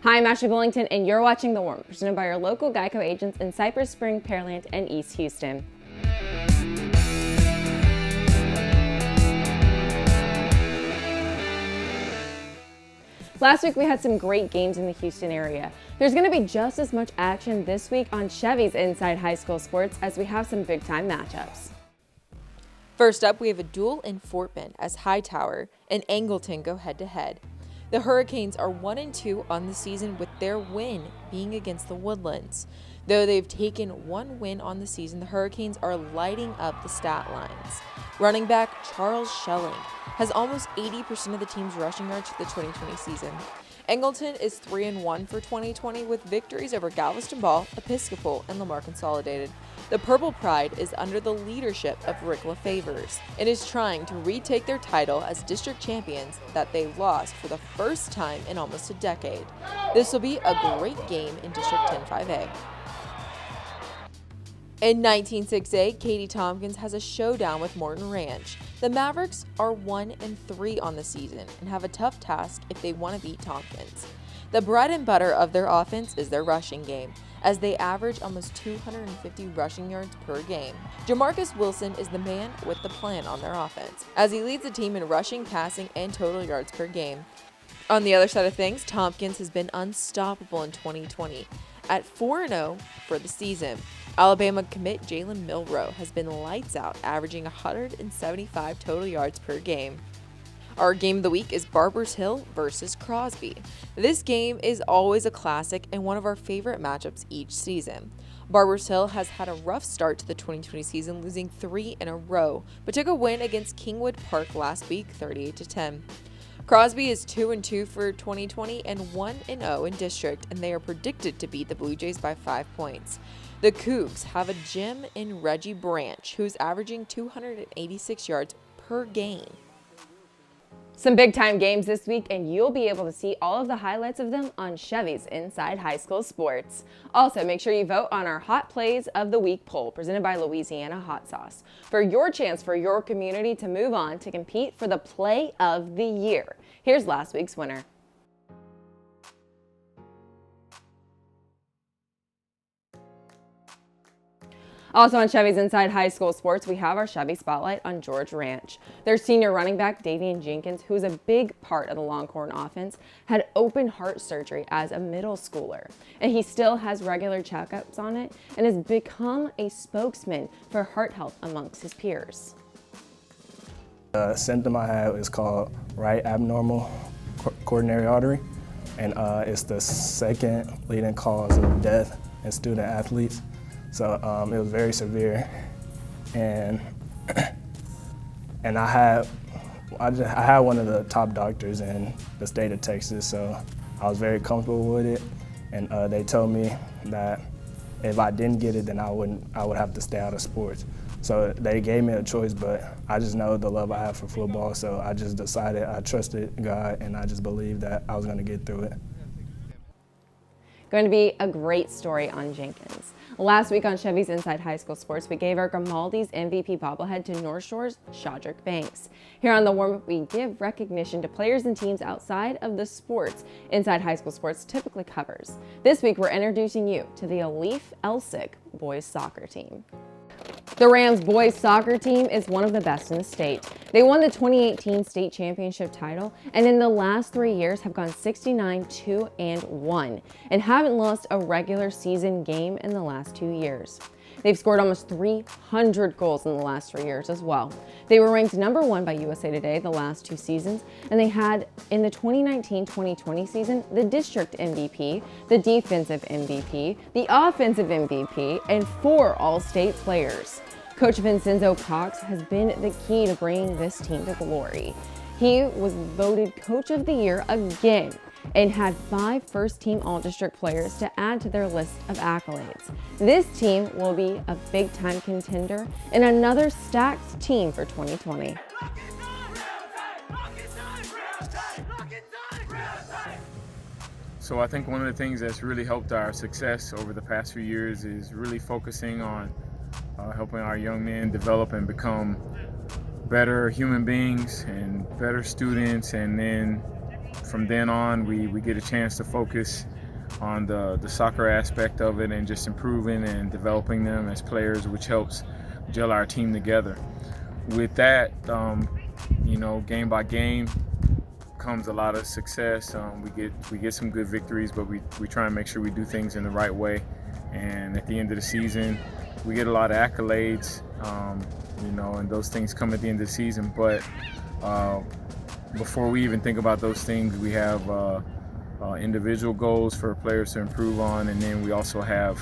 Hi, I'm Ashley Bullington, and you're watching The Warmup, presented by our local Geico agents in Cypress Spring, Pearland, and East Houston. Last week we had some great games in the Houston area. There's going to be just as much action this week on Chevy's Inside High School Sports as we have some big-time matchups. First up, we have a duel in Fort Bend as Hightower and Angleton go head-to-head. The Hurricanes are 1-2 on the season, with their win being against the Woodlands. Though they've taken one win on the season, the Hurricanes are lighting up the stat lines. Running back Charles Schelling has almost 80% of the team's rushing yards for the 2020 season. Angleton is 3-1 for 2020 with victories over Galveston Ball, Episcopal, and Lamar Consolidated. The Purple Pride is under the leadership of Rick LaFavors and is trying to retake their title as district champions that they lost for the first time in almost a decade. This will be a great game in District 10-5A. In 19-6A, Katie Tompkins has a showdown with Morton Ranch. The Mavericks are 1-3 on the season and have a tough task if they want to beat Tompkins. The bread and butter of their offense is their rushing game, as they average almost 250 rushing yards per game. Jamarcus Wilson is the man with the plan on their offense, as he leads the team in rushing, passing, and total yards per game. On the other side of things, Tompkins has been unstoppable in 2020, at 4-0 for the season. Alabama commit Jalen Milroe has been lights out, averaging 175 total yards per game. Our game of the week is Barbers Hill versus Crosby. This game is always a classic and one of our favorite matchups each season. Barbers Hill has had a rough start to the 2020 season, losing 3 in a row, but took a win against Kingwood Park last week, 38-10. Crosby is 2-2 for 2020 and 1-0 in district, and they are predicted to beat the Blue Jays by 5 points. The Cougs have a gem in Reggie Branch, who's averaging 286 yards per game. Some big-time games this week, and you'll be able to see all of the highlights of them on Chevy's Inside High School Sports. Also, make sure you vote on our Hot Plays of the Week poll presented by Louisiana Hot Sauce for your chance for your community to move on to compete for the Play of the Year. Here's last week's winner. Also on Chevy's Inside High School Sports, we have our Chevy Spotlight on George Ranch. Their senior running back, Davian Jenkins, who is a big part of the Longhorn offense, had open heart surgery as a middle schooler. And he still has regular checkups on it and has become a spokesman for heart health amongst his peers. The symptom I have is called right abnormal coronary artery, and it's the second leading cause of death in student athletes. So it was very severe, and I had one of the top doctors in the state of Texas, so I was very comfortable with it. And they told me that if I didn't get it, then I would have to stay out of sports. So they gave me a choice, but I just know the love I have for football, so I just decided, I trusted God, and I just believed that I was going to get through it. Going to be a great story on Jenkins. Last week on Chevy's Inside High School Sports, we gave our Grimaldi's MVP bobblehead to North Shore's Shadrick Banks. Here on The Warmup, we give recognition to players and teams outside of the sports Inside High School Sports typically covers. This week, we're introducing you to the Alif Elsik boys soccer team. The Rams boys soccer team is one of the best in the state. They won the 2018 state championship title, and in the last 3 years have gone 69-2-1 and haven't lost a regular season game in the last 2 years. They've scored almost 300 goals in the last 3 years as well. They were ranked number 1 by USA Today the last 2 seasons, and they had, in the 2019-2020 season, the district MVP, the defensive MVP, the offensive MVP, and 4 All-State players. Coach Vincenzo Cox has been the key to bringing this team to glory. He was voted Coach of the Year again and had 5 first-team All-District players to add to their list of accolades. This team will be a big-time contender and another stacked team for 2020. So I think one of the things that's really helped our success over the past few years is really focusing on helping our young men develop and become better human beings and better students, and then from then on, we get a chance to focus on the soccer aspect of it and just improving and developing them as players, which helps gel our team together. With that, game by game comes a lot of success. We get some good victories, but we try and make sure we do things in the right way. And at the end of the season, we get a lot of accolades, and those things come at the end of the season. But before we even think about those things, we have individual goals for players to improve on, and then we also have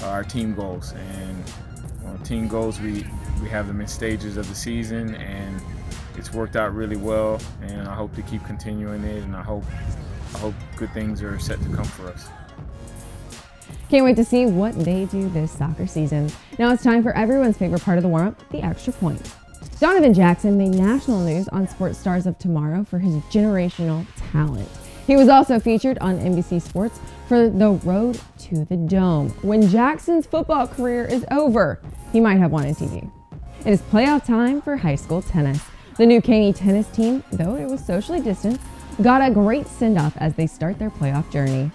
our team goals. And team goals, we have them in stages of the season, and it's worked out really well. And I hope to keep continuing it, and I hope good things are set to come for us. Can't wait to see what they do this soccer season. Now it's time for everyone's favorite part of the warm-up, the extra point. Donovan Jackson made national news on Sports Stars of Tomorrow for his generational talent. He was also featured on NBC Sports for The Road to the Dome. When Jackson's football career is over, he might have one on TV. It is playoff time for high school tennis. The new Caney tennis team, though it was socially distanced, got a great send-off as they start their playoff journey.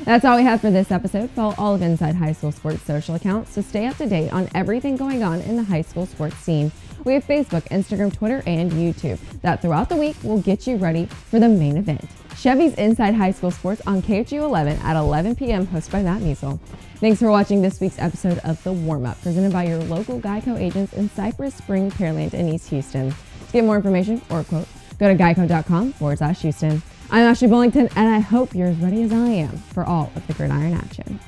That's all we have for this episode. Follow all of Inside High School Sports social accounts to stay up to date on everything going on in the high school sports scene. We have Facebook, Instagram, Twitter, and YouTube. That throughout the week will get you ready for the main event. Chevy's Inside High School Sports on KHU 11 at 11 p.m. hosted by Matt Measle. Thanks for watching this week's episode of The Warm-Up, presented by your local Geico agents in Cypress Spring, Pearland, and East Houston. To get more information or a quote, go to geico.com/Houston. I'm Ashley Bullington, and I hope you're as ready as I am for all of the gridiron action.